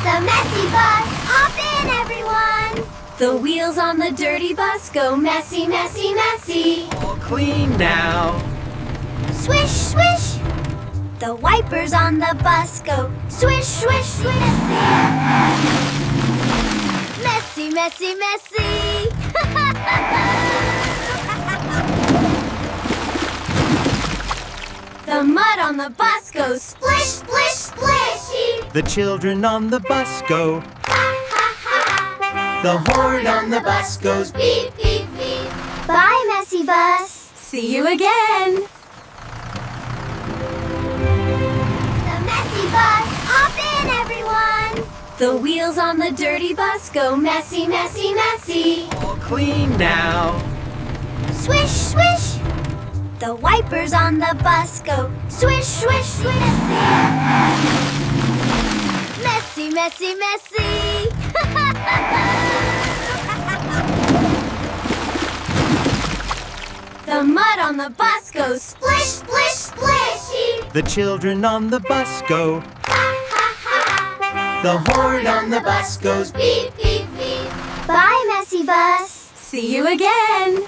the messy bus. Hop in, everyone. The wheels on the dirty bus go messy, messy, messy. All clean now. Swish, swish. The wipers on the bus go swish, swish, swish. Messy, messy, messy. The mud on the bus goes Splish, splish, splishy. The children on the bus go. The horn on the bus goes beep, beep, beep. Bye, messy bus. See you again. The messy bus. Hop in, everyone. The wheels on the dirty bus go messy, messy, messy. All clean now. Swish, swish. The wipers on the bus go swish, swish, swish. Messy, messy, messy. The mud on the bus goes Splish, splish, splishy. The children on the bus go. The horn on the bus goes beep, beep, beep. Bye, messy bus. See you again.